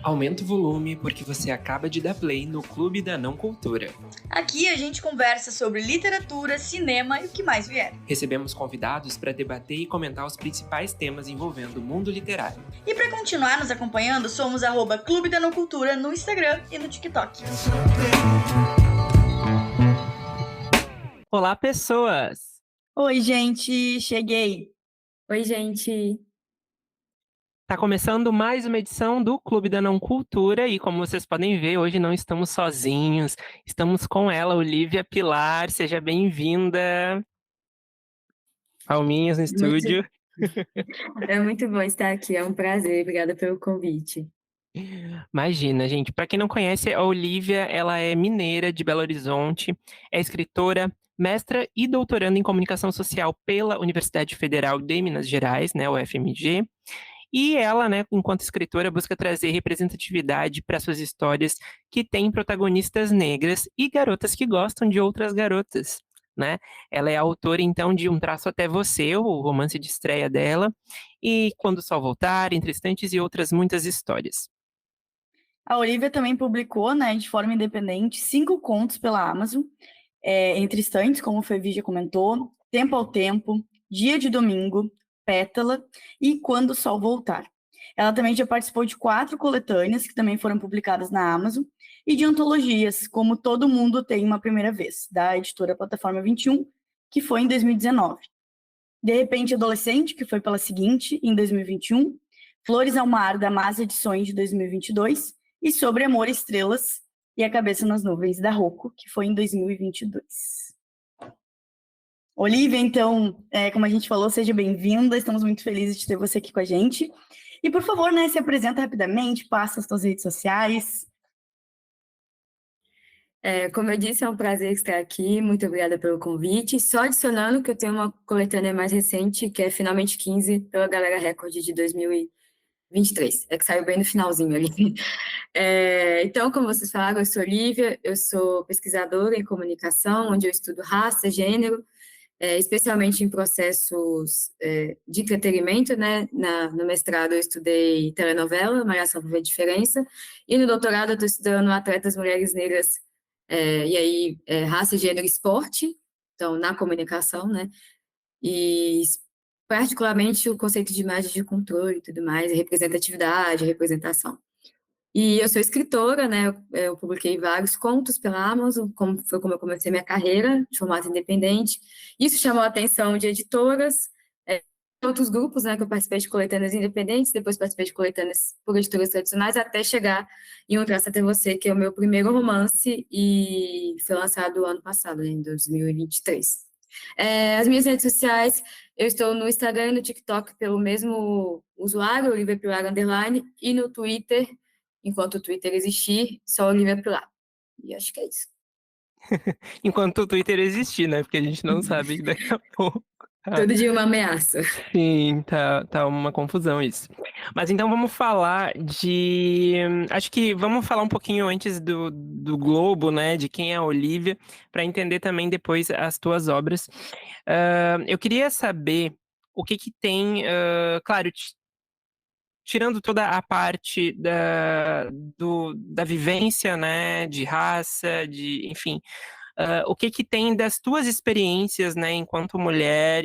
Aumenta o volume porque você acaba de dar play no Clube da Não Cultura. Aqui a gente conversa sobre literatura, cinema e o que mais vier. Recebemos convidados para debater e comentar os principais temas envolvendo o mundo literário. E para continuar nos acompanhando, somos @Clube da Não Cultura no Instagram e no TikTok. Olá, pessoas! Oi, gente, cheguei. Oi, gente. Tá começando mais uma edição do Clube da Não Cultura e, como vocês podem ver, hoje não estamos sozinhos. Estamos com ela, Olivia Pilar. Seja bem-vinda. Palminhas no estúdio. É muito bom estar aqui, é um prazer. Obrigada pelo convite. Imagina, gente. Para quem não conhece, a Olivia, ela é mineira de Belo Horizonte, é escritora, mestra e doutoranda em comunicação social pela Universidade Federal de Minas Gerais, né, UFMG. E ela, né, enquanto escritora, busca trazer representatividade para suas histórias que têm protagonistas negras e garotas que gostam de outras garotas, né? Ela é autora, então, de Um Traço Até Você, o romance de estreia dela, e Quando o Sol Voltar, Entre Instantes e outras muitas histórias. A Olivia também publicou, né, de forma independente, 5 contos pela Amazon, Entre Instantes, como o Fevi já comentou, Tempo ao Tempo, Dia de Domingo, Pétala e Quando o Sol Voltar. Ela também já participou de 4 coletâneas, que também foram publicadas na Amazon, e de antologias, como Todo Mundo Tem Uma Primeira Vez, da editora Plataforma 21, que foi em 2019. De Repente Adolescente, que foi pela Seguinte, em 2021, Flores ao Mar, da Mas Edições, de 2022, e Sobre Amor e Estrelas e A Cabeça nas Nuvens, da Rocco, que foi em 2022. Olivia, então, como a gente falou, seja bem-vinda, estamos muito felizes de ter você aqui com a gente. E, por favor, né, se apresenta rapidamente, passa as suas redes sociais. Como eu disse, é um prazer estar aqui, muito obrigada pelo convite. Só adicionando que eu tenho uma coletânea mais recente, que é Finalmente 15, pela Galera Record de 2023, que saiu bem no finalzinho ali. Então, como vocês falaram, eu sou Olivia, eu sou pesquisadora em comunicação, onde eu estudo raça, gênero, especialmente em processos de entretenimento, né? No mestrado eu estudei telenovela, Malhação para Ver Diferença, e no doutorado eu estou estudando atletas mulheres negras, e aí raça, gênero e esporte, então na comunicação, né? E particularmente o conceito de imagem de controle e tudo mais, representatividade, representação. E eu sou escritora, né? Eu publiquei vários contos pela Amazon, foi como eu comecei minha carreira, de formato independente. Isso chamou a atenção de editoras, outros grupos, né? Que eu participei de coletâneas independentes, depois participei de coletâneas por editoras tradicionais, até chegar em Um Traço Até Você, que é o meu primeiro romance, e foi lançado ano passado, né, em 2023. As minhas redes sociais, eu estou no Instagram e no TikTok pelo mesmo usuário, Olivia Pilar _, e no Twitter, enquanto o Twitter existir, só Olivia Pilar. E acho que é isso. Enquanto o Twitter existir, né? Porque a gente não sabe que daqui a pouco. Todo dia uma ameaça. Sim, tá uma confusão isso. Mas então vamos falar de. Acho que vamos falar um pouquinho antes do Globo, né? De quem é a Olivia, para entender também depois as tuas obras. Eu queria saber o que tem. Claro, tirando toda a parte da vivência, né? De raça, enfim. O que tem das tuas experiências, né, enquanto mulher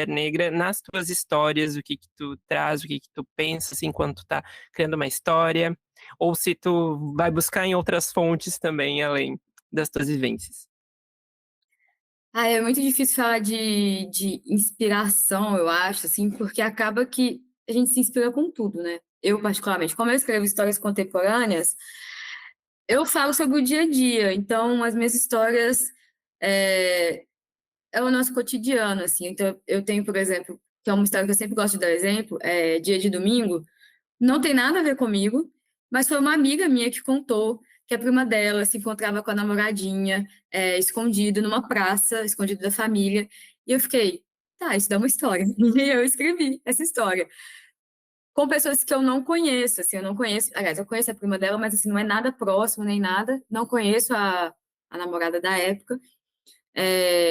negra, nas tuas histórias, o que tu traz, o que tu pensa, assim, enquanto tá criando uma história, ou se tu vai buscar em outras fontes também, além das tuas vivências. É muito difícil falar de inspiração, eu acho, assim, porque acaba que a gente se inspira com tudo, né? Eu, particularmente, como eu escrevo histórias contemporâneas, eu falo sobre o dia a dia, então as minhas histórias é o nosso cotidiano, assim. Então, eu tenho, por exemplo, que é uma história que eu sempre gosto de dar exemplo, Dia de Domingo, não tem nada a ver comigo, mas foi uma amiga minha que contou que a prima dela se encontrava com a namoradinha, escondido numa praça, escondido da família, e eu fiquei, tá, isso dá uma história. E eu escrevi essa história. Com pessoas que eu não conheço, assim, eu não conheço, aliás, eu conheço a prima dela, mas assim, não é nada próximo nem nada, não conheço a namorada da época,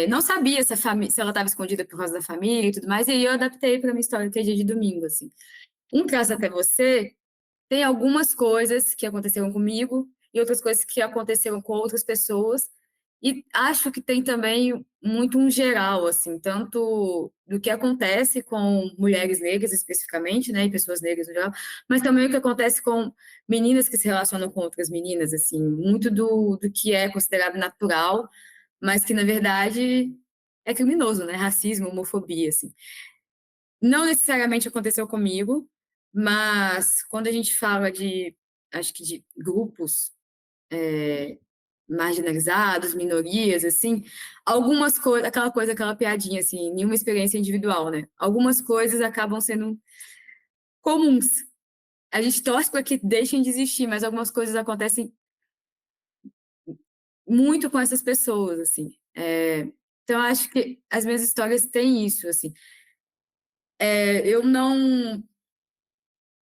não sabia se ela estava escondida por causa da família e tudo mais, e aí eu adaptei para minha história, que é Dia de Domingo, assim. Um Traço Até Você tem algumas coisas que aconteceram comigo e outras coisas que aconteceram com outras pessoas. E acho que tem também muito um geral, assim, tanto do que acontece com mulheres negras especificamente, né, e pessoas negras no geral, mas também o que acontece com meninas que se relacionam com outras meninas, assim, muito do que é considerado natural, mas que, na verdade, é criminoso, né, racismo, homofobia, assim. Não necessariamente aconteceu comigo, mas quando a gente fala acho que de grupos marginalizados, minorias, assim, algumas coisas, aquela piadinha, assim, nenhuma experiência individual, né? Algumas coisas acabam sendo comuns. A gente torce para que deixem de existir, mas algumas coisas acontecem muito com essas pessoas, assim. Então, acho que as minhas histórias têm isso, assim. Eu não...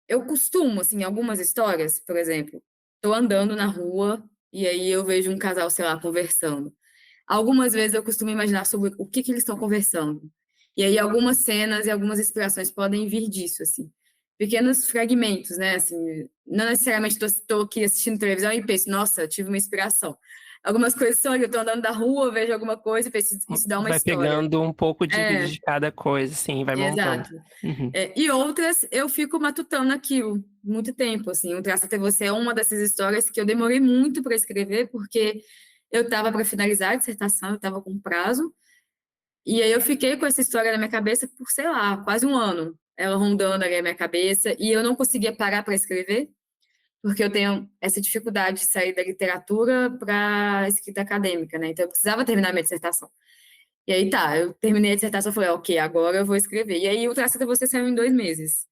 Eu costumo, assim, algumas histórias, por exemplo, estou andando na rua e aí eu vejo um casal, sei lá, conversando. Algumas vezes eu costumo imaginar sobre o que eles estão conversando. E aí algumas cenas e algumas inspirações podem vir disso, assim. Pequenos fragmentos, né? Assim, não necessariamente estou aqui assistindo televisão e penso, nossa, eu tive uma inspiração. Algumas coisas são, eu estou andando na rua, vejo alguma coisa e penso, isso dá uma Vai história. pegando um pouco É, de cada coisa, assim, vai montando. exato. Uhum. E outras eu fico matutando aquilo muito tempo, assim. O Traça Até Você é uma dessas histórias que eu demorei muito para escrever, porque eu estava para finalizar a dissertação, eu estava com prazo, e aí eu fiquei com essa história na minha cabeça por, sei lá, quase um ano, ela rondando ali na minha cabeça, e eu não conseguia parar para escrever, porque eu tenho essa dificuldade de sair da literatura para a escrita acadêmica, né? Então eu precisava terminar minha dissertação. E aí tá, eu terminei a dissertação e falei, ok, agora eu vou escrever. E aí o Traça Até Você saiu em 2 meses.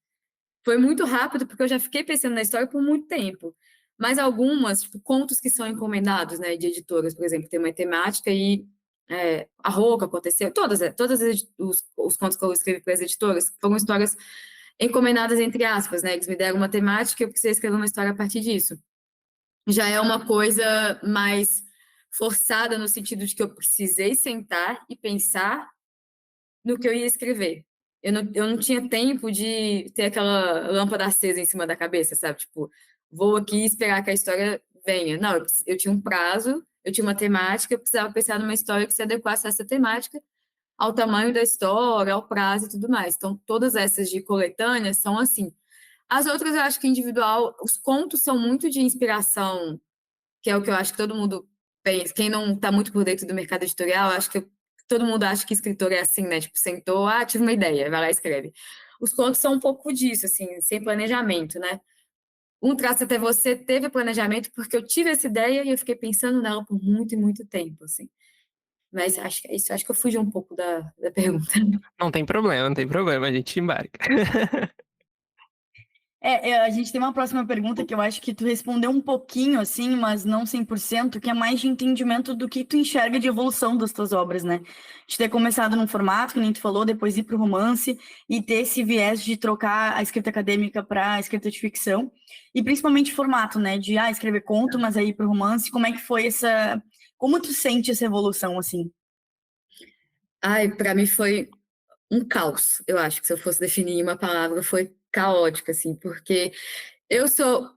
Foi muito rápido, porque eu já fiquei pensando na história por muito tempo. Mas algumas, tipo, contos que são encomendados, né, de editoras, por exemplo, tem uma temática e a Roca aconteceu, todas os contos que eu escrevi para as editoras foram histórias encomendadas, entre aspas, né, eles me deram uma temática e eu precisei escrever uma história a partir disso. Já é uma coisa mais forçada no sentido de que eu precisei sentar e pensar no que eu ia escrever. Eu não tinha tempo de ter aquela lâmpada acesa em cima da cabeça, sabe? Tipo, vou aqui esperar que a história venha. Não, eu tinha um prazo, eu tinha uma temática, eu precisava pensar numa história que se adequasse a essa temática, ao tamanho da história, ao prazo e tudo mais. Então, todas essas de coletâneas são assim. As outras eu acho que individual, os contos são muito de inspiração, que é o que eu acho que todo mundo pensa. Quem não está muito por dentro do mercado editorial, acho que todo mundo acha que escritor é assim, né? Tipo, sentou, tive uma ideia, vai lá e escreve. Os contos são um pouco disso, assim, sem planejamento, né? Um Traço Até Você teve planejamento porque eu tive essa ideia e eu fiquei pensando nela por muito e muito tempo, assim. Mas acho que é isso, acho que eu fugi um pouco da pergunta. Não tem problema, não tem problema, a gente embarca. A gente tem uma próxima pergunta que eu acho que tu respondeu um pouquinho, assim, mas não 100%, que é mais de entendimento do que tu enxerga de evolução das tuas obras, né? De ter começado num formato, que nem tu falou, depois ir para o romance e ter esse viés de trocar a escrita acadêmica para a escrita de ficção, e principalmente formato, né? De escrever conto, mas aí para o romance. Como é que foi essa... Como tu sente essa evolução, assim? Ai, para mim foi um caos, eu acho que se eu fosse definir em uma palavra, foi caótica, assim, porque eu sou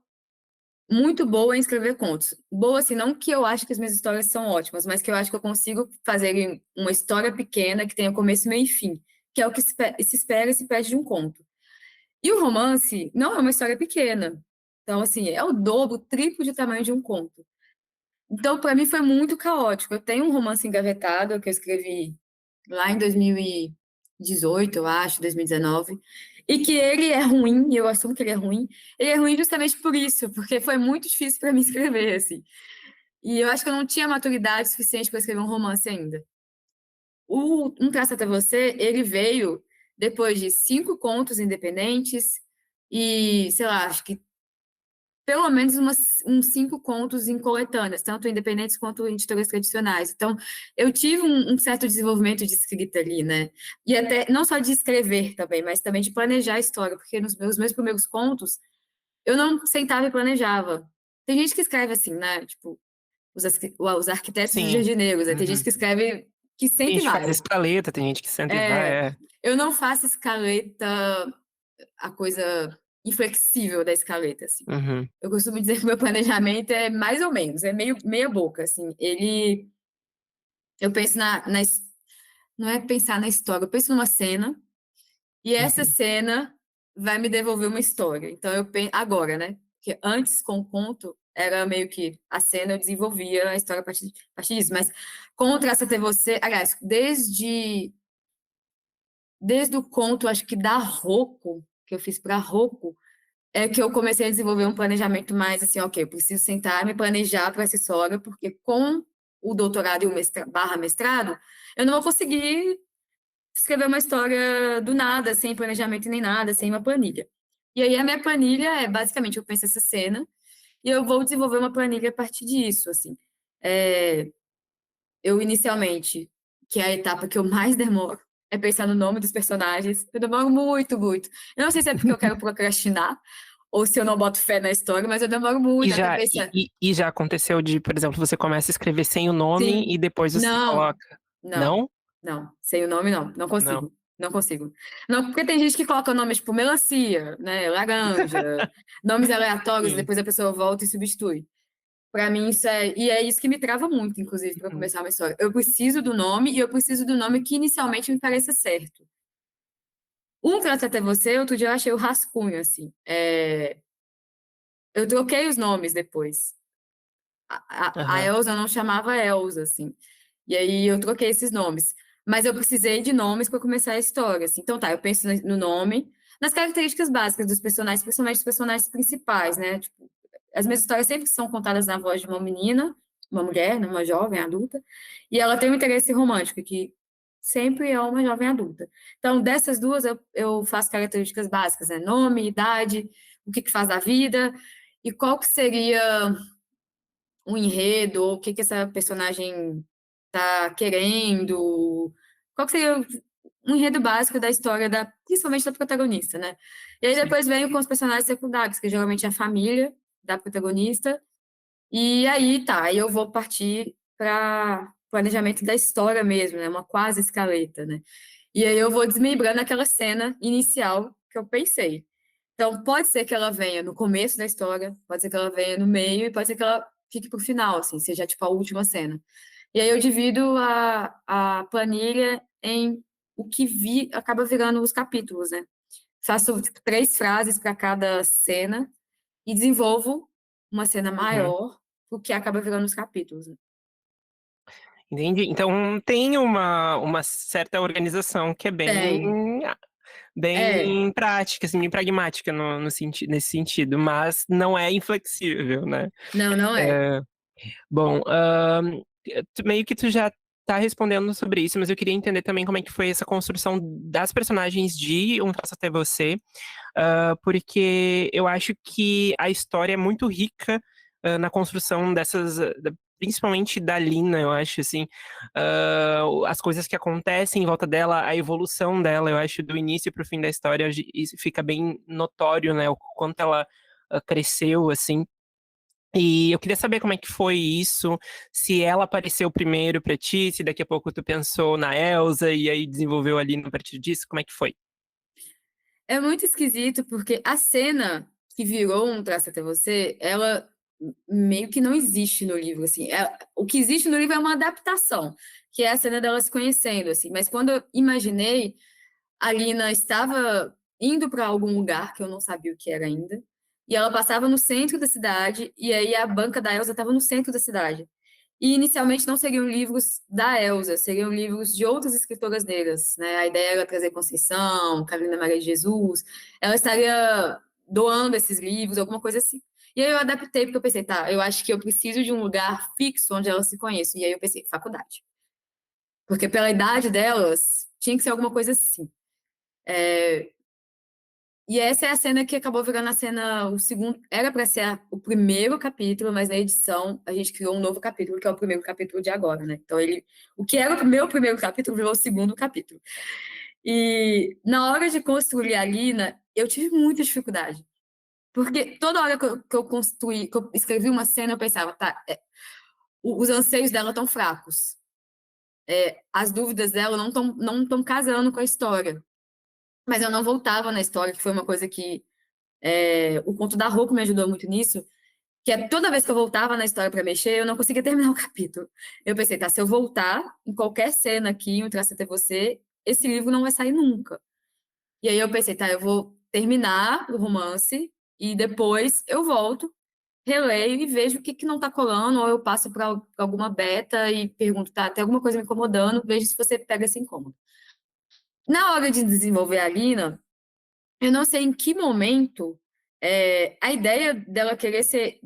muito boa em escrever contos. Boa, assim, não que eu acho que as minhas histórias são ótimas, mas que eu acho que eu consigo fazer uma história pequena que tenha começo, meio e fim, que é o que se espera e se pede de um conto. E o romance não é uma história pequena. Então, assim, é o dobro, o triplo de tamanho de um conto. Então, para mim, foi muito caótico. Eu tenho um romance engavetado que eu escrevi lá em 2018, eu acho, 2019, e que ele é ruim, e eu assumo que ele é ruim. Ele é ruim justamente por isso, porque foi muito difícil para mim escrever, assim. E eu acho que eu não tinha maturidade suficiente para escrever um romance ainda. O Um Traço Até Você, ele veio depois de 5 contos independentes e, sei lá, acho que pelo menos uns 5 contos em coletâneas, tanto independentes quanto editoras tradicionais. Então, eu tive um certo desenvolvimento de escrita ali, né? E até, não só de escrever também, mas também de planejar a história, porque nos meus primeiros contos, eu não sentava e planejava. Tem gente que escreve assim, né? Tipo, os arquitetos e os Sim. jardineiros. Aí tem gente Uhum. que escreve que Tem senta e gente que faz vai. escaleta, tem gente que senta e vai, É, é. eu não faço escaleta, a coisa inflexível da escaleta, assim. Uhum. Eu costumo dizer que o meu planejamento é mais ou menos, é meio meia boca, assim. Eu penso não é pensar na história, eu penso numa cena, e essa Uhum. cena vai me devolver uma história. Então, eu penso, agora, né? Porque antes, com o conto, era meio que a cena eu desenvolvia a história a partir disso. Mas com o Traça Até Você, aliás, desde o conto, acho que da Rocco, que eu fiz para Rocco, é que eu comecei a desenvolver um planejamento mais assim, ok, eu preciso sentar e me planejar para essa história, porque com o doutorado e o barra mestrado, eu não vou conseguir escrever uma história do nada, sem planejamento nem nada, sem uma planilha. E aí a minha planilha é, basicamente, eu penso essa cena e eu vou desenvolver uma planilha a partir disso, assim. Eu, inicialmente, que é a etapa que eu mais demoro, é pensar no nome dos personagens. Eu demoro muito, muito. Eu não sei se é porque eu quero procrastinar ou se eu não boto fé na história, mas eu demoro E muito até já, pensar. e já aconteceu de, por exemplo, você começa a escrever sem o nome Sim, e depois você não, coloca. não, Não? não. Sem o nome, não. Não Não. consigo. Não consigo. Não, porque tem gente que coloca nomes tipo melancia, né? Laranja, nomes aleatórios, e Sim. depois a pessoa volta e substitui. Para mim, isso é. E é isso que me trava muito, inclusive, para Uhum. começar uma história. Eu preciso do nome e eu preciso do nome que inicialmente me pareça certo. Um Trata Até Você, outro dia eu achei o rascunho, assim. Eu troquei os nomes depois. A Aham. Elsa não chamava Elsa, assim. E aí eu troquei esses nomes. Mas eu precisei de nomes para começar a história, assim. Então tá, eu penso no nome, nas características básicas dos personagens, principalmente dos personagens principais, né? Tipo, as minhas histórias sempre são contadas na voz de uma menina, uma mulher, né? Uma jovem adulta, e ela tem um interesse romântico, que sempre é uma jovem adulta. Então, dessas duas, eu faço características básicas, né? Nome, idade, o que que faz da vida, e qual que seria um enredo, ou o que que essa personagem tá querendo, qual que seria um enredo básico da história principalmente da protagonista, né? E aí Sim. depois venho com os personagens secundários, que geralmente é a família da protagonista, e aí tá, aí eu vou partir para planejamento da história mesmo, né? Uma quase escaleta, né? E aí eu vou desmembrando aquela cena inicial que eu pensei. Então, pode ser que ela venha no começo da história, pode ser que ela venha no meio, e pode ser que ela fique pro final, assim, seja tipo a última cena. E aí eu divido a planilha em o que acaba virando os capítulos, né? Faço tipo, 3 frases para cada cena e desenvolvo uma cena Uhum. maior, o que acaba virando os capítulos, né? Entendi. Então tem uma certa organização que é Tem. É. bem prática, assim, bem pragmática nesse sentido, mas não é inflexível, né? Não, não é. É, bom, meio que tu já tá respondendo sobre isso, mas eu queria entender também como é que foi essa construção das personagens de Um Traço Até Você, porque eu acho que a história é muito rica, na construção dessas, principalmente da Lina, eu acho, assim, as coisas que acontecem em volta dela, a evolução dela, eu acho, do início pro fim da história, isso fica bem notório, né, o quanto ela cresceu, assim. E eu queria saber como é que foi isso, se ela apareceu primeiro pra ti, se daqui a pouco tu pensou na Elsa e aí desenvolveu ali a partir disso, como é que foi? É muito esquisito, porque a cena que virou Um Traço Até Você, ela meio que não existe no livro, assim. O que existe no livro é uma adaptação, que é a cena dela se conhecendo, assim. Mas quando eu imaginei, a Lina estava indo para algum lugar que eu não sabia o que era ainda, e ela passava no centro da cidade, e aí a banca da Elsa estava no centro da cidade. E inicialmente não seriam livros da Elsa, seriam livros de outras escritoras negras, né? A ideia era trazer Conceição, Carolina Maria de Jesus. Ela estaria doando esses livros, alguma coisa assim. E aí eu adaptei, porque eu pensei, tá, eu acho que eu preciso de um lugar fixo onde elas se conheçam. E aí eu pensei, faculdade. Porque pela idade delas, tinha que ser alguma coisa assim. E essa é a cena que acabou virando a cena, o segundo, era para ser o primeiro capítulo, mas na edição a gente criou um novo capítulo, que é o primeiro capítulo de agora, né? Então o que era o meu primeiro capítulo virou o segundo capítulo. E na hora de construir a Lina, eu tive muita dificuldade, porque toda hora que eu construí, que eu escrevi uma cena, eu pensava, tá, os anseios dela estão fracos, as dúvidas dela não estão casando com a história, mas eu não voltava na história, que foi uma coisa que O conto da Roku me ajudou muito nisso, que é toda vez que eu voltava na história para mexer, eu não conseguia terminar o capítulo. Eu pensei, tá, se eu voltar em qualquer cena aqui, em O Traço Até Você, esse livro não vai sair nunca. E aí eu pensei, tá, eu vou terminar o romance e depois eu volto, releio e vejo o que que não tá colando, ou eu passo para alguma beta e pergunto, tá, tem alguma coisa me incomodando, vejo se você pega esse incômodo. Na hora de desenvolver a Lina, eu não sei em que momento a ideia dela querer ser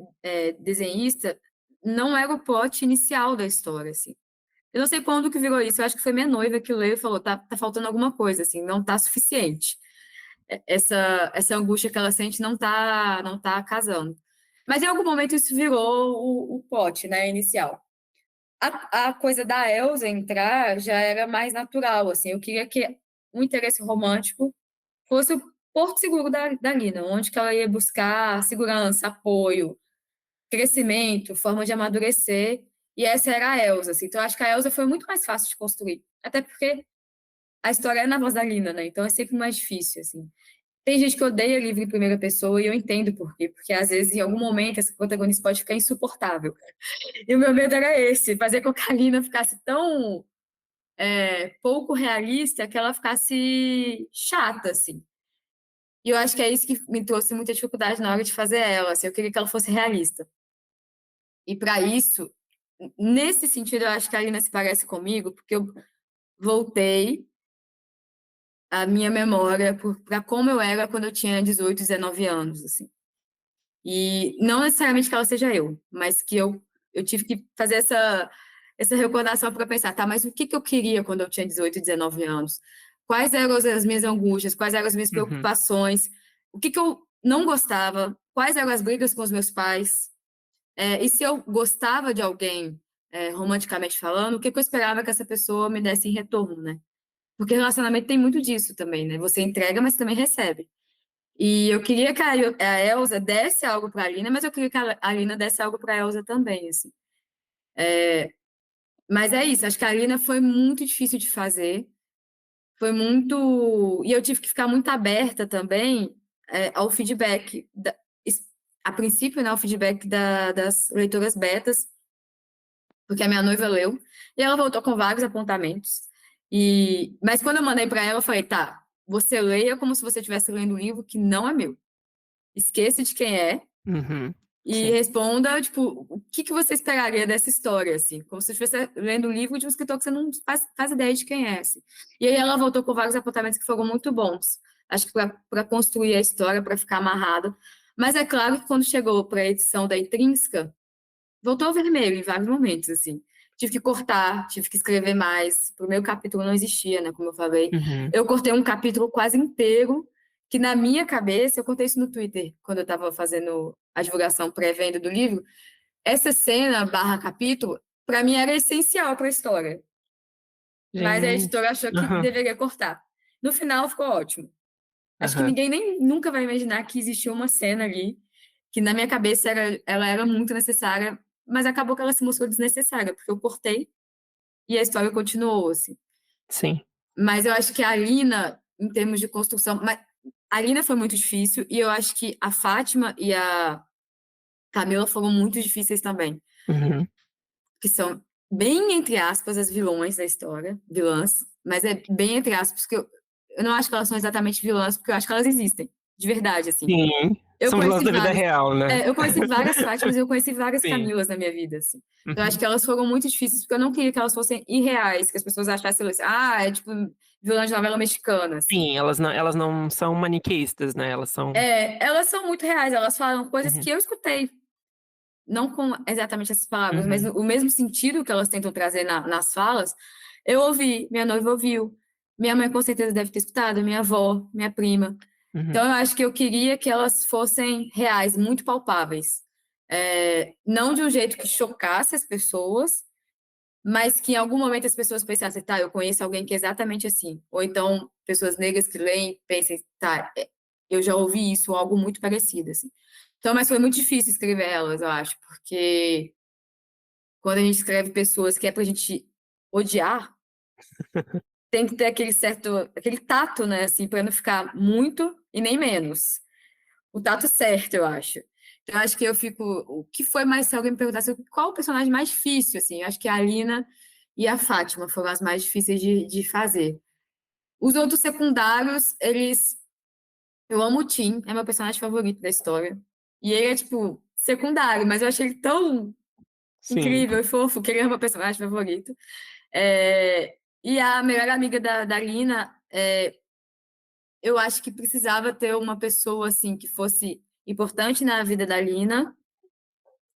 desenhista não era o plot inicial da história, assim. Eu não sei quando que virou isso, eu acho que foi minha noiva que leu e falou, tá faltando alguma coisa, assim, não tá suficiente. Essa angústia que ela sente não tá casando. Mas em algum momento isso virou o plot, né, inicial. A coisa da Elsa entrar já era mais natural, assim, eu queria que o interesse romântico fosse o porto seguro da Lina, onde que ela ia buscar segurança, apoio, crescimento, forma de amadurecer, e essa era a Elsa, assim. Então, eu acho que a Elsa foi muito mais fácil de construir, até porque a história é na voz da Lina, né? Então, é sempre mais difícil, assim. Tem gente que odeia livro em primeira pessoa, e eu entendo por quê, porque às vezes, em algum momento, essa protagonista pode ficar insuportável. E o meu medo era esse, fazer com que a Lina ficasse tão pouco realista que ela ficasse chata, assim. E eu acho que é isso que me trouxe muita dificuldade na hora de fazer ela. Assim, eu queria que ela fosse realista. E para isso, nesse sentido, eu acho que a Alina se parece comigo, porque eu voltei a minha memória para como eu era quando eu tinha 18, 19 anos, assim. E não necessariamente que ela seja eu, mas que eu tive que fazer essa recordação para pensar, tá, mas o que eu queria quando eu tinha 18, 19 anos? Quais eram as minhas angústias? Quais eram as minhas preocupações? O que eu não gostava? Quais eram as brigas com os meus pais? E se eu gostava de alguém, romanticamente falando, o que eu esperava que essa pessoa me desse em retorno, né? Porque relacionamento tem muito disso também, né? Você entrega, mas também recebe. E eu queria que a Elsa desse algo para a Alina, mas eu queria que a Alina desse algo para a Elsa também, assim. Mas é isso, acho que a Alina foi muito difícil de fazer, foi muito... E eu tive que ficar muito aberta também ao feedback, a princípio, né, ao feedback das leitoras betas, porque a minha noiva leu, e ela voltou com vários apontamentos. Mas quando eu mandei para ela, eu falei, tá, você leia como se você estivesse lendo um livro que não é meu. Esqueça de quem é e Sim. responda, tipo, o que você esperaria dessa história, assim, como se você estivesse lendo um livro de um escritor que você não faz ideia de quem é, assim. E aí ela voltou com vários apontamentos que foram muito bons, acho que para construir a história, para ficar amarrada. Mas é claro que quando chegou para a edição da Intrínseca, voltou ao vermelho em vários momentos, assim. Tive que cortar, tive que escrever mais. O primeiro capítulo não existia, né, como eu falei. Eu cortei um capítulo quase inteiro, que na minha cabeça, eu contei isso no Twitter, quando eu estava fazendo a divulgação pré-venda do livro, essa cena barra capítulo, para mim era essencial para a história. Mas a Gente. editora achou que deveria cortar. No final ficou ótimo. Acho que ninguém nem nunca vai imaginar que existia uma cena ali, que na minha cabeça ela era muito necessária, mas acabou que ela se mostrou desnecessária, porque eu cortei e a história continuou, assim. Sim. Mas eu acho que a Alina, em termos de construção, a Alina foi muito difícil, e eu acho que a Fátima e a Camila foram muito difíceis também, que são bem, entre aspas, as vilões da história, vilãs, mas é bem entre aspas, porque eu não acho que elas são exatamente vilãs, porque eu acho que elas existem, de verdade, assim. Sim. Eu São vilãs conheci da vida várias. real, né? Eu conheci várias Fátimas e eu conheci várias Sim. Camilas na minha vida, assim. Eu acho que elas foram muito difíceis, porque eu não queria que elas fossem irreais, que as pessoas achassem assim, é tipo vilã de novela mexicana, assim. Sim, elas não são maniqueístas, né? Elas são. Elas são muito reais, elas falam coisas que eu escutei. Não com exatamente essas palavras, mas o mesmo sentido que elas tentam trazer nas falas, eu ouvi, minha noiva ouviu, minha mãe com certeza deve ter escutado, minha avó, minha prima. Então, eu acho que eu queria que elas fossem reais, muito palpáveis. Não de um jeito que chocasse as pessoas, mas que em algum momento as pessoas pensassem, tá, eu conheço alguém que é exatamente assim. Ou então, pessoas negras que leem pensem, tá, eu já ouvi isso, algo muito parecido, assim. Então, mas foi muito difícil escrever elas, eu acho, porque quando a gente escreve pessoas que é pra gente odiar, tem que ter aquele tato, né, assim, pra não ficar muito e nem menos. o tato certo, eu acho. Então, eu acho que eu fico... O que foi mais... Se alguém me perguntasse qual o personagem mais difícil, assim, eu acho que a Alina e a Fátima foram as mais difíceis de fazer. Os outros secundários, eles... Eu amo o Tim, é meu personagem favorito da história. E ele é, tipo, secundário, mas eu achei ele tão Sim. incrível e fofo que ele é meu personagem favorito. É, e a melhor amiga da Lina, eu acho que precisava ter uma pessoa, assim, que fosse importante na vida da Lina,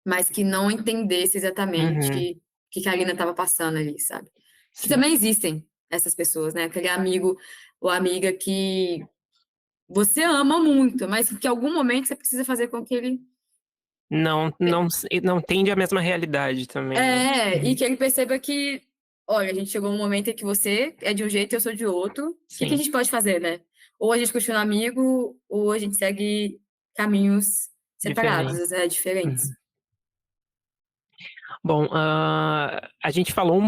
mas que não entendesse Uhum. exatamente o que a Lina estava passando ali, sabe? Que Sim. também existem essas pessoas, né? Aquele amigo ou amiga que você ama muito, mas que em algum momento você precisa fazer com que ele Não tende à mesma realidade também, né. e Uhum. que ele perceba que, olha, a gente chegou um momento em que você é de um jeito e eu sou de outro. O que a Sim, gente pode fazer, né? Ou a gente continua amigo, ou a gente segue caminhos diferente. separados, diferentes. Uhum. Bom, a gente falou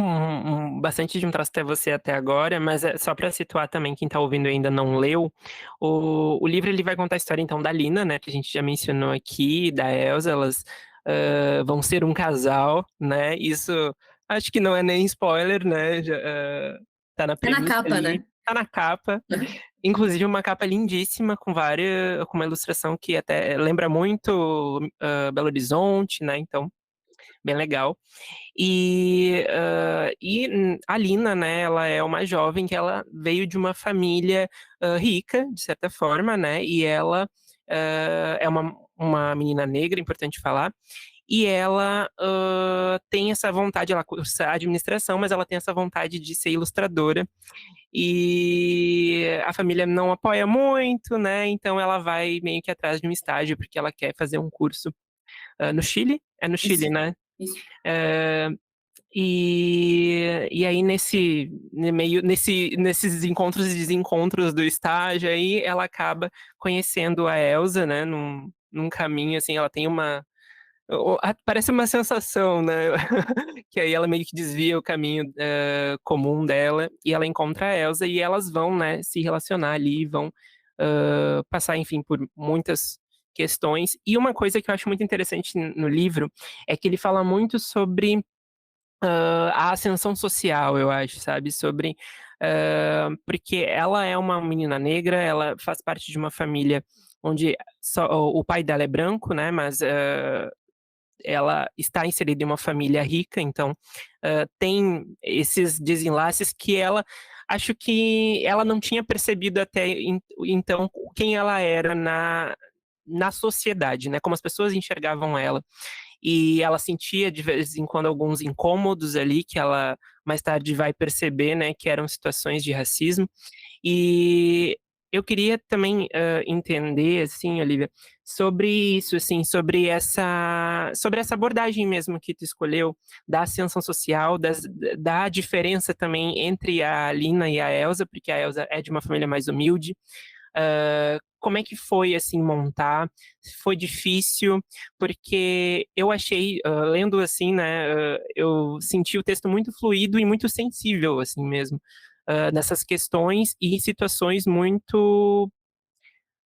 bastante de Um Traço Até Você até agora, mas só para situar também quem está ouvindo e ainda não leu, o livro ele vai contar a história então da Lina, né, que a gente já mencionou aqui, da Elsa, elas, vão ser um casal, né, isso acho que não é nem spoiler, né, já, tá na É na premissa capa, ali, né? tá na capa, inclusive uma capa lindíssima com uma ilustração que até lembra muito, Belo Horizonte, né, então bem legal. A Lina, né, ela é uma jovem que ela veio de uma família, rica, de certa forma, né, e ela, é uma menina negra, importante falar, e ela, tem essa vontade, ela cursa administração, mas ela tem essa vontade de ser ilustradora, e a família não apoia muito, né, então ela vai meio que atrás de um estágio, porque ela quer fazer um curso, no Chile? É no Chile, Isso, né? isso. Eh e aí nesses encontros e desencontros do estágio aí, ela acaba conhecendo a Elsa, né, num caminho, assim, ela tem uma parece uma sensação, né, que aí ela meio que desvia o caminho, comum dela, e ela encontra a Elsa e elas vão, né, se relacionar ali, vão, passar, enfim, por muitas questões. E uma coisa que eu acho muito interessante no livro, é que ele fala muito sobre a ascensão social, eu acho, sabe, sobre, porque ela é uma menina negra, ela faz parte de uma família onde só o pai dela é branco, né, mas, ela está inserida em uma família rica, então, tem esses desenlaces que ela acho que ela não tinha percebido até então quem ela era na sociedade, né, como as pessoas enxergavam ela. E ela sentia de vez em quando alguns incômodos ali, que ela mais tarde vai perceber, né, que eram situações de racismo. E eu queria também, entender, assim, Olivia, sobre isso, assim, sobre essa abordagem mesmo que tu escolheu, da ascensão social, da diferença também entre a Lina e a Elsa, porque a Elsa é de uma família mais humilde, como é que foi, assim, montar? Foi difícil? Porque eu achei, lendo assim, né, eu senti o texto muito fluido e muito sensível, assim mesmo, nessas questões e situações muito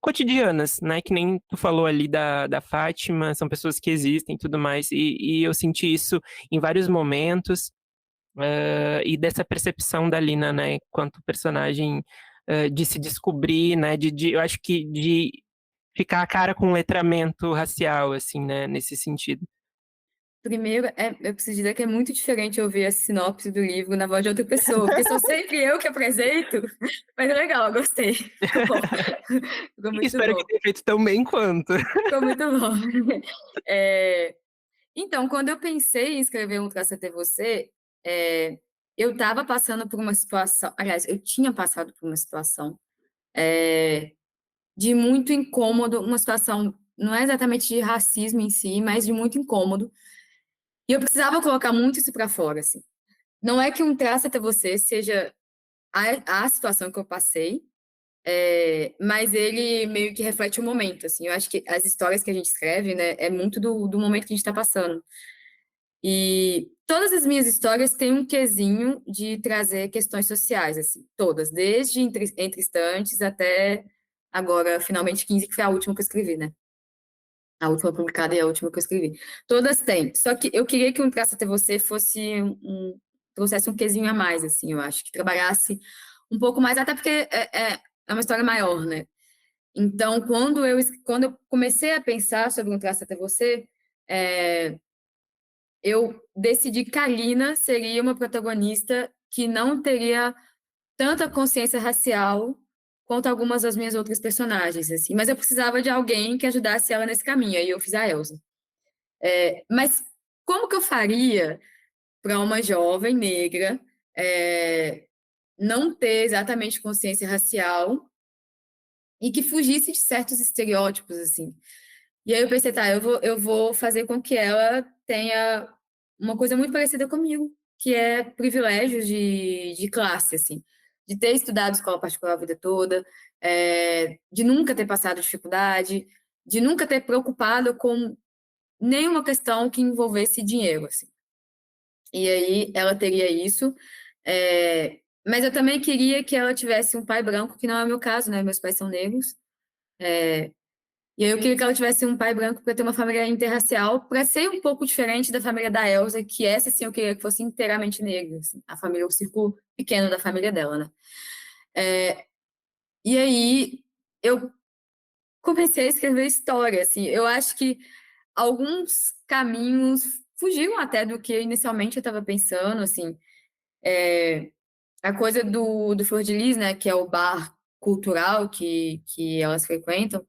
cotidianas, né, que nem tu falou ali da Fátima, são pessoas que existem e tudo mais, e eu senti isso em vários momentos, e dessa percepção da Lina, né, quanto personagem, de se descobrir, né, eu acho que de ficar a cara com letramento racial, assim, né, nesse sentido. Primeiro, eu preciso dizer que é muito diferente ouvir a sinopse do livro na voz de outra pessoa, porque sou sempre eu que apresento, mas é legal, eu gostei. Ficou bom. Ficou muito Espero que bom. tenha feito tão bem quanto. Ficou muito bom. Então, quando eu pensei em escrever Um Traço Até Você, eu estava passando por uma situação, aliás, eu tinha passado por uma situação de muito incômodo, uma situação não é exatamente de racismo em si, mas de muito incômodo, e eu precisava colocar muito isso para fora, assim. Não é que Um Traço Até Você seja a situação que eu passei, mas ele meio que reflete o momento, assim. Eu acho que as histórias que a gente escreve, né, é muito do momento que a gente está passando. E todas as minhas histórias têm um quesinho de trazer questões sociais, assim, todas, desde entre estantes até agora, finalmente 15, que foi a última que eu escrevi, né? A última publicada e a última que eu escrevi. Todas têm. Só que eu queria que um Traço Até Você trouxesse um quesinho a mais, assim, eu acho. Que trabalhasse um pouco mais, até porque é uma história maior, né? Então, quando eu comecei a pensar sobre um Traço Até Você, eu decidi que a Lina seria uma protagonista que não teria tanta consciência racial quanto algumas das minhas outras personagens, assim. Mas eu precisava de alguém que ajudasse ela nesse caminho, aí eu fiz a Elsa. Mas como que eu faria para uma jovem negra não ter exatamente consciência racial e que fugisse de certos estereótipos, assim? E aí eu pensei, tá, eu vou fazer com que ela tenha uma coisa muito parecida comigo, que é privilégios de classe, assim. De ter estudado escola particular a vida toda, de nunca ter passado dificuldade, de nunca ter preocupado com nenhuma questão que envolvesse dinheiro, assim. E aí ela teria isso. Mas eu também queria que ela tivesse um pai branco, que não é o meu caso, né? Meus pais são negros. E aí eu queria que ela tivesse um pai branco para ter uma família interracial, para ser um pouco diferente da família da Elsa, que essa sim eu queria que fosse inteiramente negra, assim, a família, o círculo pequeno da família dela, né? E aí eu comecei a escrever história, assim. Eu acho que alguns caminhos fugiram até do que inicialmente eu estava pensando, assim. A coisa do Flor de Lis, né, que é o bar cultural que elas frequentam,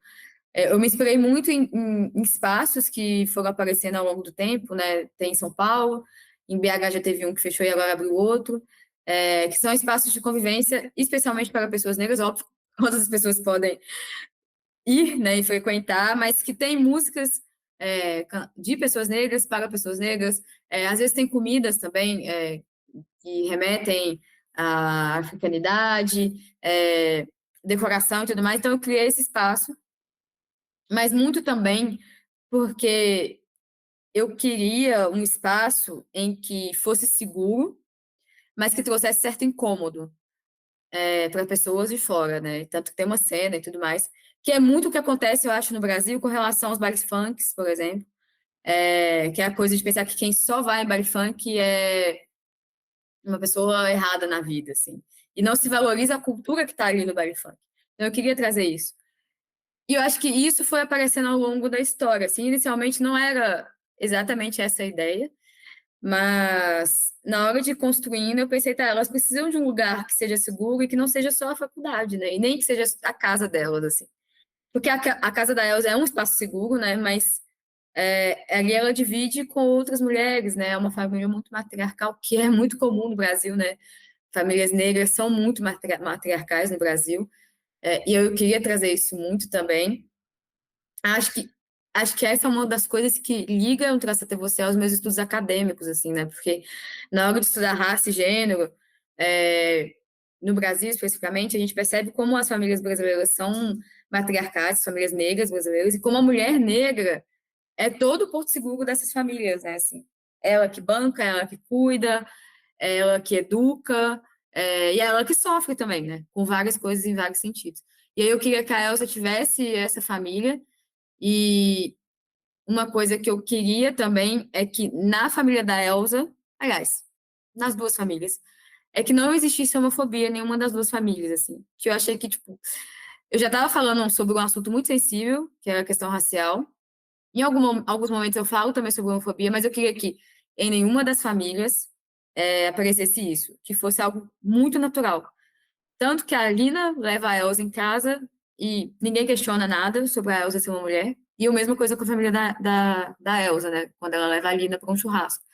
eu me inspirei muito em espaços que foram aparecendo ao longo do tempo, né? Tem em São Paulo, em BH já teve um que fechou e agora abriu outro, que são espaços de convivência, especialmente para pessoas negras, óbvio, todas as pessoas podem ir, né, e frequentar, mas que tem músicas de pessoas negras para pessoas negras. Às vezes tem comidas também que remetem à africanidade, decoração e tudo mais. Então eu criei esse espaço, mas muito também porque eu queria um espaço em que fosse seguro, mas que trouxesse certo incômodo para pessoas de fora, né? Tanto que tem uma cena e tudo mais, que é muito o que acontece, eu acho, no Brasil com relação aos bailes funks, por exemplo, que é a coisa de pensar que quem só vai em baile funk é uma pessoa errada na vida, assim. E não se valoriza a cultura que está ali no baile funk. Então, eu queria trazer isso. E eu acho que isso foi aparecendo ao longo da história. Assim, inicialmente não era exatamente essa a ideia, mas na hora de ir construindo, eu pensei, tá, elas precisam de um lugar que seja seguro e que não seja só a faculdade, né? E nem que seja a casa delas, assim. Porque a casa da Elsa é um espaço seguro, né? Mas ali ela divide com outras mulheres, né? É uma família muito matriarcal, que é muito comum no Brasil, né? Famílias negras são muito matriarcais no Brasil. E eu queria trazer isso muito também. Acho que, acho que essa é uma das coisas que liga o Traço Até Você aos meus estudos acadêmicos, assim, né? Porque na hora de estudar raça e gênero, no Brasil especificamente, a gente percebe como as famílias brasileiras são matriarcais, famílias negras brasileiras, e como a mulher negra é todo o porto seguro dessas famílias, né? Assim, ela que banca, ela que cuida, ela que educa, e ela que sofre também, né? Com várias coisas em vários sentidos. E aí eu queria que a Elsa tivesse essa família, e uma coisa que eu queria também é que na família da Elsa, aliás, nas duas famílias, é que não existisse homofobia em nenhuma das duas famílias, assim. Que eu achei que, tipo, eu já estava falando sobre um assunto muito sensível, que é a questão racial. Em alguns momentos eu falo também sobre homofobia, mas eu queria que em nenhuma das famílias aparecesse isso, que fosse algo muito natural. Tanto que a Lina leva a Elsa em casa e ninguém questiona nada sobre a Elsa ser uma mulher. E a mesma coisa com a família da Elsa, né? Quando ela leva a Lina para um churrasco.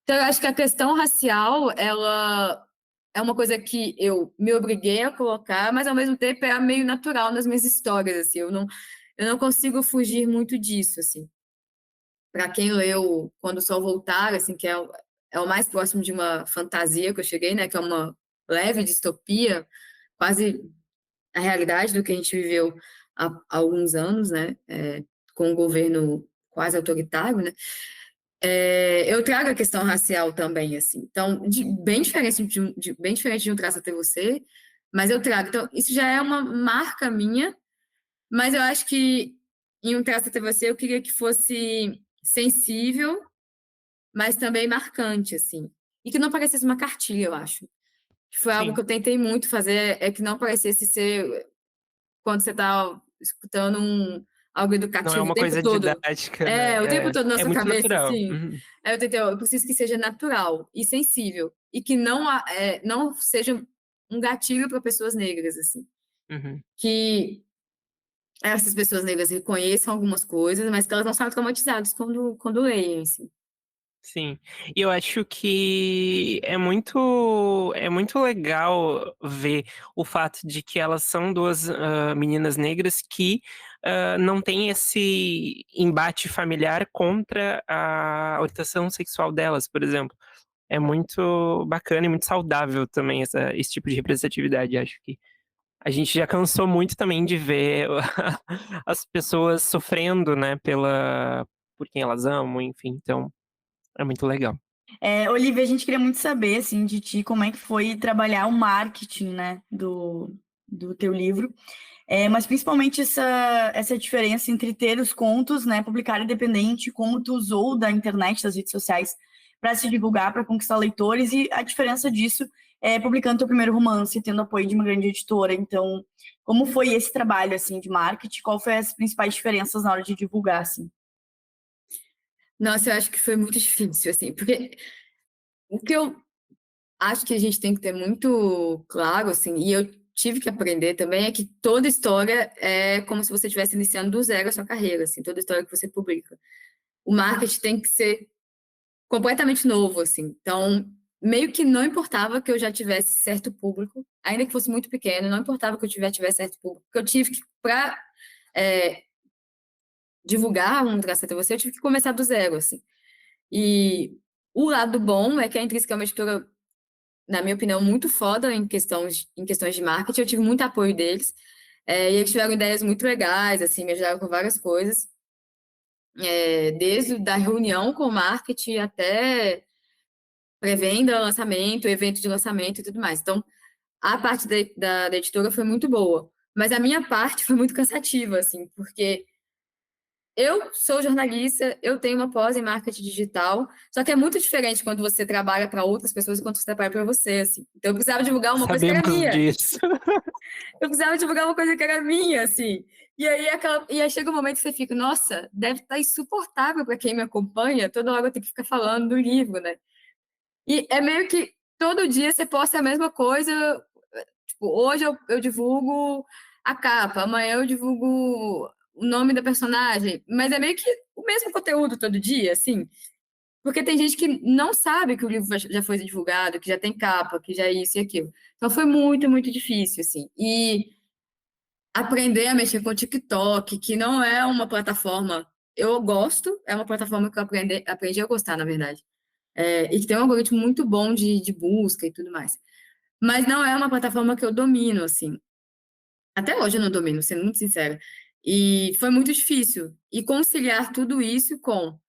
Então, eu acho que a questão racial, ela é uma coisa que eu me obriguei a colocar, mas ao mesmo tempo é meio natural nas minhas histórias, assim. Eu não consigo fugir muito disso, assim. Para quem leu Quando o Sol Voltar, assim, que é o mais próximo de uma fantasia que eu cheguei, né? Que é uma leve distopia, quase a realidade do que a gente viveu há alguns anos, né? Com um governo quase autoritário, né? Eu trago a questão racial também, assim. Então, bem diferente bem diferente de um Traço Até Você, mas eu trago. Então, isso já é uma marca minha Mas eu acho que em Um Traço Até Você eu queria que fosse sensível, mas também marcante, assim. E que não parecesse uma cartilha, eu acho. Que foi algo Sim. que eu tentei muito fazer, é que não parecesse ser quando você está escutando algo Não é educativo o uma tempo coisa todo. didática, É, o tempo né? todo na É sua muito cabeça, natural. assim. Uhum, Aí eu preciso que seja natural e sensível. E que não seja um gatilho para pessoas negras, assim. uhum. Que essas pessoas negras reconheçam algumas coisas, mas que elas não sejam traumatizadas quando leem, assim. Sim, e eu acho que é muito legal ver o fato de que elas são 2 meninas negras que, não têm esse embate familiar contra a orientação sexual delas, por exemplo. É muito bacana e muito saudável também esse tipo de representatividade. Acho que a gente já cansou muito também de ver as pessoas sofrendo, né, por quem elas amam, enfim, então é muito legal. Olivia, a gente queria muito saber, assim, de ti, como é que foi trabalhar o marketing, né, do teu livro. Mas principalmente essa diferença entre ter os contos, né, publicar independente, como tu usou da internet, das redes sociais, para se divulgar, para conquistar leitores, e a diferença disso é publicando teu primeiro romance, tendo apoio de uma grande editora. Então, como foi esse trabalho, assim, de marketing? Qual foi as principais diferenças na hora de divulgar, assim? Nossa, eu acho que foi muito difícil, assim, porque o que eu acho que a gente tem que ter muito claro, assim, e eu tive que aprender também, é que toda história é como se você estivesse iniciando do zero a sua carreira, assim, toda história que você publica. O marketing tem que ser completamente novo, assim. Então, meio que não importava que eu já tivesse certo público, ainda que fosse muito pequeno, não importava que eu tivesse certo público, porque eu tive que, para divulgar Um Traço Até Você, eu tive que começar do zero, assim. E o lado bom é que a Intrínseca é uma editora, na minha opinião, muito foda em questões de marketing. Eu tive muito apoio deles. E eles tiveram ideias muito legais, assim, me ajudaram com várias coisas. Desde da reunião com o marketing até pré-venda, lançamento, evento de lançamento e tudo mais. Então, a parte da editora foi muito boa. Mas a minha parte foi muito cansativa, assim, porque eu sou jornalista, eu tenho uma pós em marketing digital, só que é muito diferente quando você trabalha para outras pessoas e quando você trabalha para você, assim. Então eu precisava divulgar uma coisa que era Sabemos minha. disso. Eu precisava divulgar uma coisa que era minha, assim. E aí chega um momento que você fica, nossa, deve estar insuportável para quem me acompanha, toda hora eu tenho que ficar falando do livro, né? E é meio que todo dia você posta a mesma coisa. Tipo, hoje eu divulgo a capa, amanhã eu divulgo o nome da personagem, mas é meio que o mesmo conteúdo todo dia, assim. Porque tem gente que não sabe que o livro já foi divulgado, que já tem capa, que já é isso e aquilo. Então foi muito, muito difícil, assim. E aprender a mexer com o TikTok, que não é uma plataforma. Eu gosto, é uma plataforma que eu aprendi a gostar, na verdade. E que tem um algoritmo muito bom de busca e tudo mais. Mas não é uma plataforma que eu domino, assim. Até hoje eu não domino, sendo muito sincera. E foi muito difícil. E conciliar tudo isso com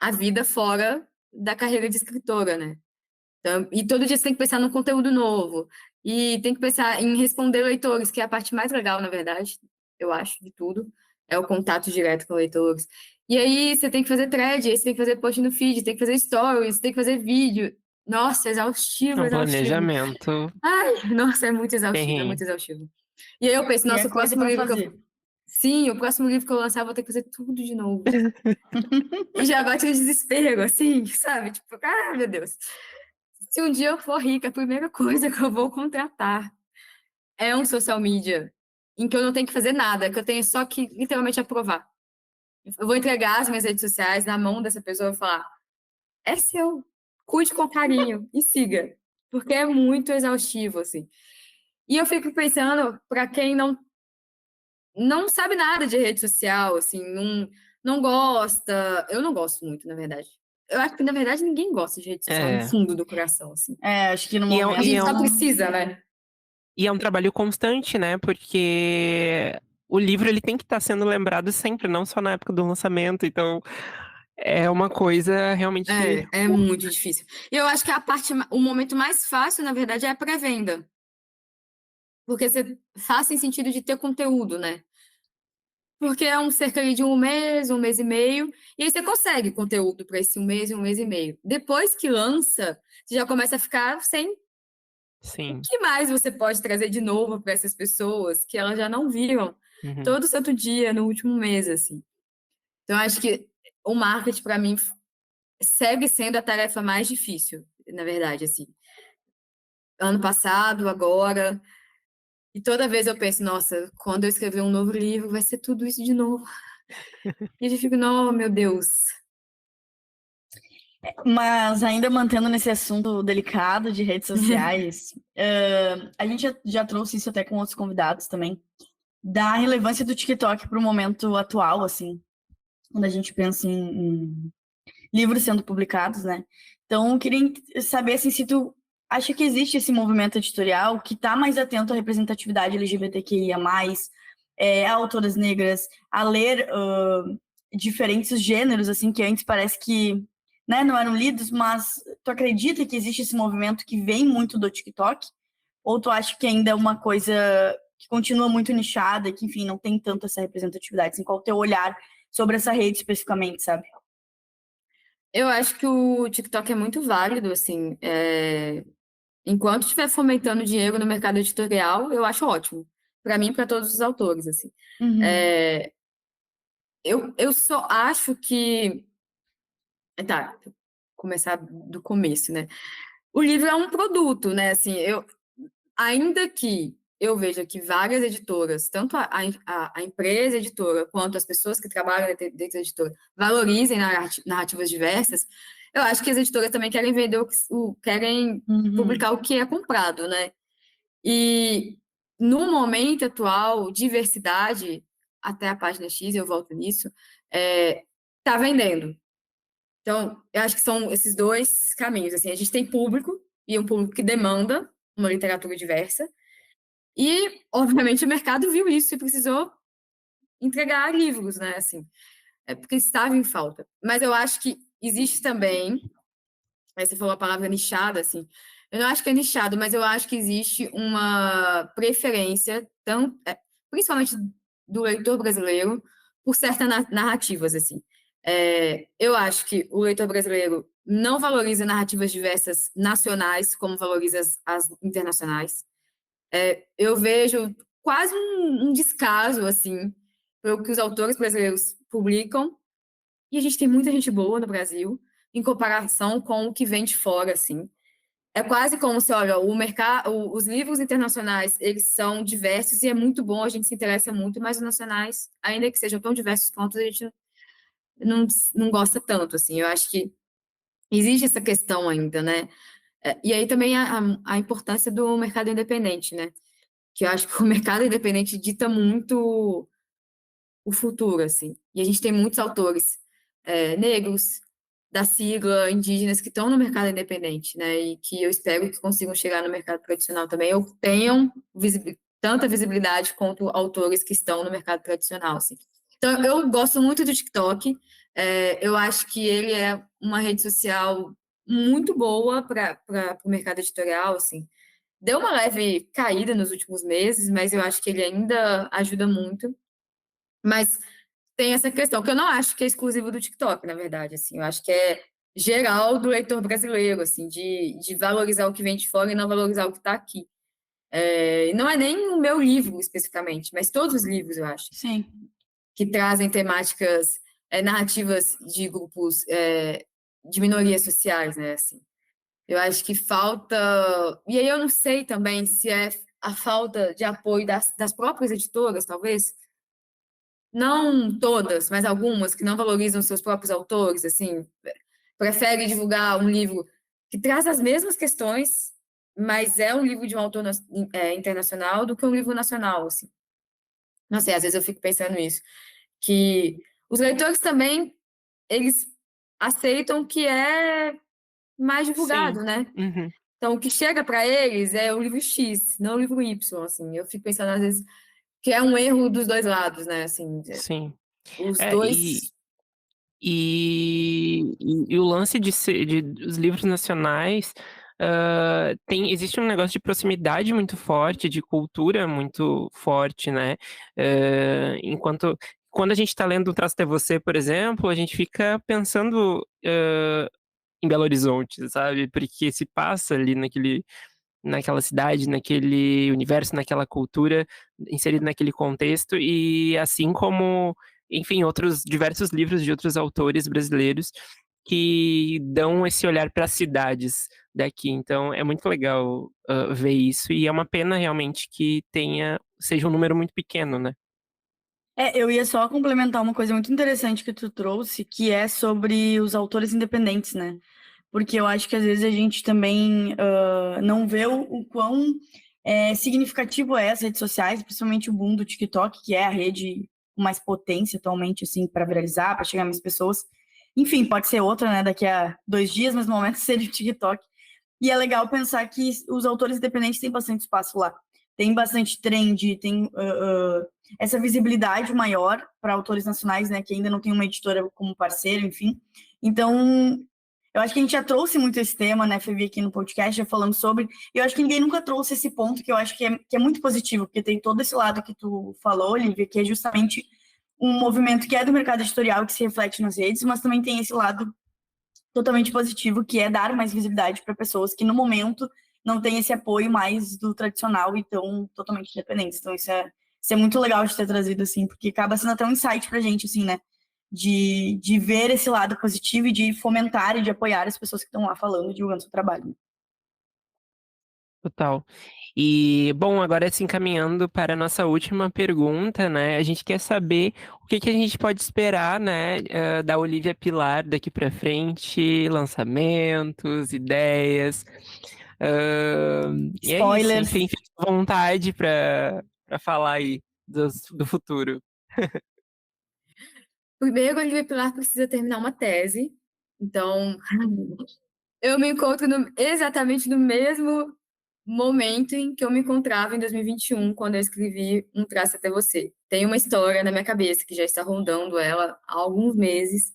a vida fora da carreira de escritora, né? Então, e todo dia você tem que pensar num conteúdo novo. E tem que pensar em responder leitores, que é a parte mais legal, na verdade, eu acho, de tudo. É o contato direto com leitores. E aí você tem que fazer thread, aí você tem que fazer post no feed, tem que fazer stories, tem que fazer vídeo. Nossa, É exaustivo, um exaustivo. planejamento Ai, nossa, é muito exaustivo, é muito terrível. exaustivo. E aí eu penso, E é nossa, o coisa próximo para livro que eu... fazer. Sim, o próximo livro que eu lançar, eu vou ter que fazer tudo de novo. E já bate o desespero, assim, sabe? Tipo, ah, meu Deus. Se um dia eu for rica, a primeira coisa que eu vou contratar é um social media em que eu não tenho que fazer nada, que eu tenho só que literalmente aprovar. Eu vou entregar as minhas redes sociais na mão dessa pessoa e falar: é seu, cuide com carinho e siga, porque é muito exaustivo, assim. E eu fico pensando, para quem não sabe nada de rede social, assim, não gosta. Eu não gosto muito, na verdade. Eu acho que, na verdade, ninguém gosta de rede social no É. fundo do coração, assim. Acho que no E é, A e momento gente é só um, precisa, né? e é um trabalho constante, né? Porque o livro ele tem que estar sendo lembrado sempre, não só na época do lançamento. Então, é uma coisa realmente. É muito difícil. E eu acho que o momento mais fácil, na verdade, é a pré-venda. porque você faz em sentido de ter conteúdo, né? Porque é cerca ali de um mês e meio, e aí você consegue conteúdo para esse um mês e meio. Depois que lança, você já começa a ficar sem o Sim. que mais você pode trazer de novo para essas pessoas que elas já não viram Uhum. todo santo dia no último mês, assim. Então, acho que o marketing, para mim, segue sendo a tarefa mais difícil, na verdade, assim. Ano passado, agora, e toda vez eu penso, nossa, quando eu escrever um novo livro, vai ser tudo isso de novo. E eu fico, não, meu Deus. Mas ainda mantendo nesse assunto delicado de redes sociais, a gente já trouxe isso até com outros convidados também, da relevância do TikTok para o momento atual, assim, quando a gente pensa em livros sendo publicados, né? Então, eu queria saber assim, se tu acha que existe esse movimento editorial que está mais atento à representatividade LGBTQIA+, a autoras negras, a ler diferentes gêneros, assim, que antes parece que, né, não eram lidos, mas tu acredita que existe esse movimento que vem muito do TikTok? Ou tu acha que ainda é uma coisa que continua muito nichada e que, enfim, não tem tanto essa representatividade? Assim, qual o teu olhar sobre essa rede especificamente, sabe? Eu acho que o TikTok é muito válido, assim. Enquanto estiver fomentando dinheiro no mercado editorial, eu acho ótimo. Para mim, para todos os autores, assim. Uhum. É, eu só acho que. Tá, vou começar do começo, né? O livro é um produto, né? Assim, ainda que eu veja que várias editoras, tanto a empresa editora quanto as pessoas que trabalham dentro da editora, valorizem narrativas diversas, eu acho que as editoras também querem vender querem Uhum. publicar o que é comprado, né? E no momento atual, diversidade, até a página X, eu volto nisso, tá vendendo. Então, eu acho que são esses dois caminhos. Assim, a gente tem público, e um público que demanda uma literatura diversa, e, obviamente, o mercado viu isso e precisou entregar livros, né? Assim, porque estava em falta. Mas eu acho que existe também, aí você falou a palavra nichada, assim, eu não acho que é nichado, mas eu acho que existe uma preferência, principalmente do leitor brasileiro, por certas narrativas, assim. Eu acho que o leitor brasileiro não valoriza narrativas diversas nacionais como valoriza as internacionais. Eu vejo quase um descaso, assim, pelo que os autores brasileiros publicam, e a gente tem muita gente boa no Brasil, em comparação com o que vem de fora, assim. É quase como se, olha, os livros internacionais, eles são diversos e é muito bom, a gente se interessa muito, mas os nacionais, ainda que sejam tão diversos quanto, a gente não gosta tanto, assim. Eu acho que existe essa questão ainda, né? E aí também a importância do mercado independente, né? Que eu acho que o mercado independente dita muito o futuro, assim. E a gente tem muitos autores negros, da sigla, indígenas, que estão no mercado independente, né? E que eu espero que consigam chegar no mercado tradicional também, ou tenham tanta visibilidade quanto autores que estão no mercado tradicional, assim. Então, eu gosto muito do TikTok. Eu acho que ele é uma rede social muito boa para o mercado editorial, assim. Deu uma leve caída nos últimos meses, mas eu acho que ele ainda ajuda muito. Mas tem essa questão, que eu não acho que é exclusivo do TikTok, na verdade, assim. Eu acho que é geral do leitor brasileiro, assim, de valorizar o que vem de fora e não valorizar o que está aqui. Não é nem o meu livro, especificamente, mas todos os livros, eu acho, Sim. que trazem temáticas, narrativas de grupos, de minorias sociais, né, assim. Eu acho que falta. E aí eu não sei também se é a falta de apoio das próprias editoras, talvez. Não todas, mas algumas que não valorizam seus próprios autores, assim, preferem divulgar um livro que traz as mesmas questões, mas é um livro de um autor internacional do que um livro nacional, assim. Não sei, às vezes eu fico pensando isso, que os leitores também, eles aceitam que é mais Sim. divulgado, né? Uhum. Então, o que chega para eles é o livro X, não o livro Y, assim. Eu fico pensando, às vezes, que é um erro dos dois lados, né? Assim, Sim. os É, e, dois. e, e o lance de os livros nacionais, existe um negócio de proximidade muito forte, de cultura muito forte, né? Enquanto quando a gente está lendo o Traço Até Você, por exemplo, a gente fica pensando em Belo Horizonte, sabe? Porque se passa ali naquela cidade, naquele universo, naquela cultura, inserido naquele contexto, e assim como, enfim, outros diversos livros de outros autores brasileiros que dão esse olhar para as cidades daqui. Então é muito legal ver isso, e é uma pena realmente que seja um número muito pequeno, né? Eu ia só complementar uma coisa muito interessante que tu trouxe, que é sobre os autores independentes, né? Porque eu acho que às vezes a gente também não vê o quão significativo é as redes sociais, principalmente o boom do TikTok, que é a rede com mais potência atualmente, assim, para viralizar, para chegar a mais pessoas. Enfim, pode ser outra, né, daqui a 2 dias, mas no momento seria o TikTok. E é legal pensar que os autores independentes têm bastante espaço lá. Tem bastante trend, tem essa visibilidade maior para autores nacionais, né, que ainda não tem uma editora como parceiro, enfim. Então, eu acho que a gente já trouxe muito esse tema, né, Fevi, aqui no podcast, já falamos sobre. E eu acho que ninguém nunca trouxe esse ponto, que eu acho que é muito positivo, porque tem todo esse lado que tu falou, Olivia, que é justamente um movimento que é do mercado editorial, que se reflete nas redes, mas também tem esse lado totalmente positivo, que é dar mais visibilidade para pessoas que, no momento, não têm esse apoio mais do tradicional e estão totalmente independentes. Então, isso é muito legal de ter trazido, assim, porque acaba sendo até um insight para a gente, assim, né? De ver esse lado positivo e de fomentar e de apoiar as pessoas que estão lá falando e divulgando seu trabalho. Total. E, bom, agora se encaminhando para a nossa última pergunta, né? A gente quer saber o que que a gente pode esperar, né, da Olivia Pilar daqui para frente, lançamentos, ideias. E é isso, Spoilers. enfim, fique à vontade para falar aí do futuro. Primeiro, a Olivia Pilar precisa terminar uma tese. Então, eu me encontro exatamente no mesmo momento em que eu me encontrava em 2021, quando eu escrevi Um Traço Até Você. Tem uma história na minha cabeça que já está rondando ela há alguns meses,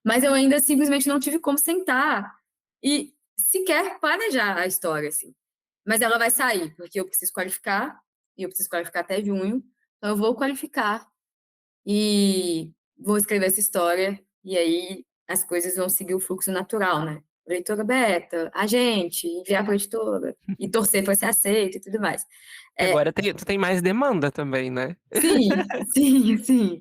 mas eu ainda simplesmente não tive como sentar e sequer planejar a história, assim. Mas ela vai sair, porque eu preciso qualificar, e eu preciso qualificar até junho, então eu vou qualificar e vou escrever essa história, e aí as coisas vão seguir o fluxo natural, né? Leitora beta, a gente, enviar para a editora, e torcer para ser aceito e tudo mais. E É, agora tu tem mais demanda também, né? sim, sim, sim.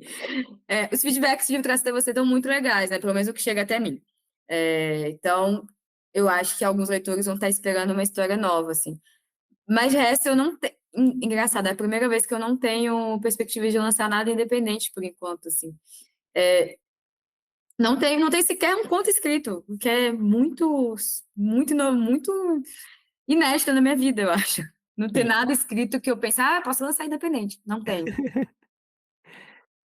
Os feedbacks de Um Traço Até Você estão muito legais, né? Pelo menos o que chega até mim. Então, eu acho que alguns leitores vão estar esperando uma história nova, assim. Mas de resto, eu não tenho. Engraçado, é a primeira vez que eu não tenho perspectiva de lançar nada independente por enquanto, assim. É, não tem sequer um conto escrito, o que é muito inédito na minha vida, eu acho. Não tem Sim. nada escrito que eu pense, posso lançar independente. Não tenho.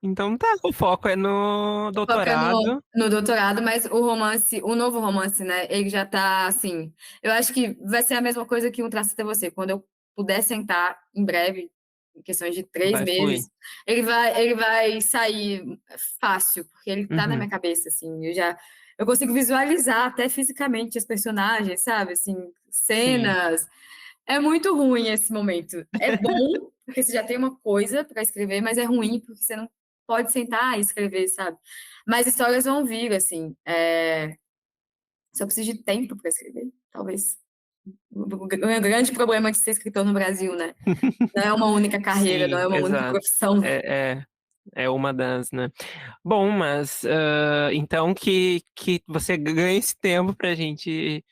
Então tá, o foco é no Foca no, doutorado. no doutorado, mas o novo romance, né? Ele já tá assim. Eu acho que vai ser a mesma coisa que Um Traço Até Você. Quando eu puder sentar em breve, em questões de três Vai fluir. meses, ele vai sair fácil, porque ele tá na Uhum, minha cabeça, assim. Eu consigo visualizar até fisicamente as personagens, sabe? Assim, sim. cenas. É muito ruim esse momento. É bom, porque você já tem uma coisa para escrever, mas é ruim porque você não pode sentar e escrever, sabe? Mas histórias vão vir, assim. Só preciso de tempo para escrever, talvez. O grande problema de ser escritor no Brasil, né? Não é uma única carreira, não é Sim, uma única exato. profissão. É uma das, né? Bom, mas então que você ganhe esse tempo pra gente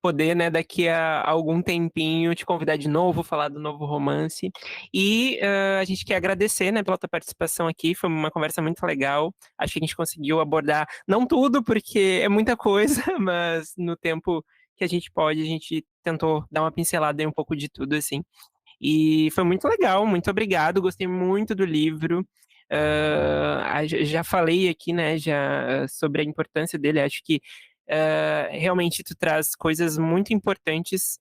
poder, né, daqui a algum tempinho te convidar de novo, falar do novo romance. E a gente quer agradecer, né, pela tua participação aqui. Foi uma conversa muito legal. Acho que a gente conseguiu abordar, não tudo, porque é muita coisa, mas no tempo que a gente pode, a gente tentou dar uma pincelada em um pouco de tudo, assim. E foi muito legal, muito obrigado, gostei muito do livro. Já falei aqui, né, já sobre a importância dele, acho que realmente tu traz coisas muito importantes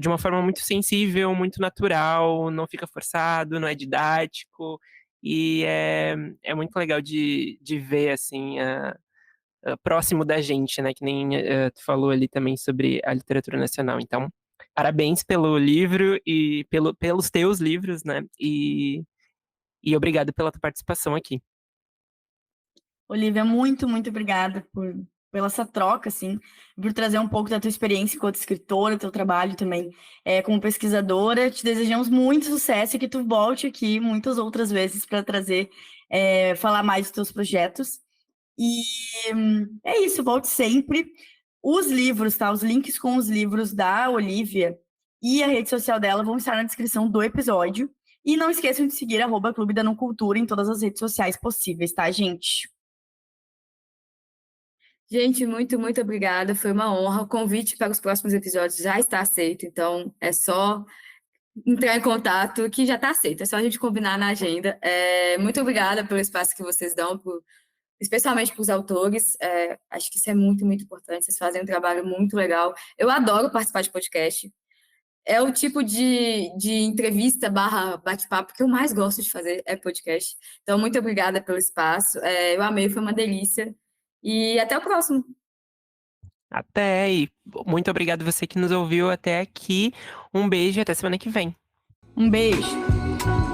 de uma forma muito sensível, muito natural, não fica forçado, não é didático, e é muito legal de ver, assim, próximo da gente, né? Que nem tu falou ali também sobre a literatura nacional. Então, parabéns pelo livro e pelos teus livros, né? E obrigado pela tua participação aqui. Olivia, muito, muito obrigada pela essa troca, assim, por trazer um pouco da tua experiência enquanto escritora, teu trabalho também como pesquisadora. Te desejamos muito sucesso e que tu volte aqui muitas outras vezes para trazer, falar mais dos teus projetos. E é isso, volte sempre. Os livros, tá? Os links com os livros da Olivia e a rede social dela vão estar na descrição do episódio. E não esqueçam de seguir @Clube da Não Cultura em todas as redes sociais possíveis, tá, gente? Gente, muito, muito obrigada. Foi uma honra. O convite para os próximos episódios já está aceito, então é só entrar em contato que já está aceito. É só a gente combinar na agenda. Muito obrigada pelo espaço que vocês dão, especialmente para os autores. Acho que isso é muito, muito importante. Vocês fazem um trabalho muito legal. Eu adoro participar de podcast. É o tipo de entrevista / bate-papo que eu mais gosto de fazer, é podcast. Então, muito obrigada pelo espaço. Eu amei, foi uma delícia. E até o próximo. Até, e muito obrigado você que nos ouviu até aqui. Um beijo e até semana que vem. Um beijo!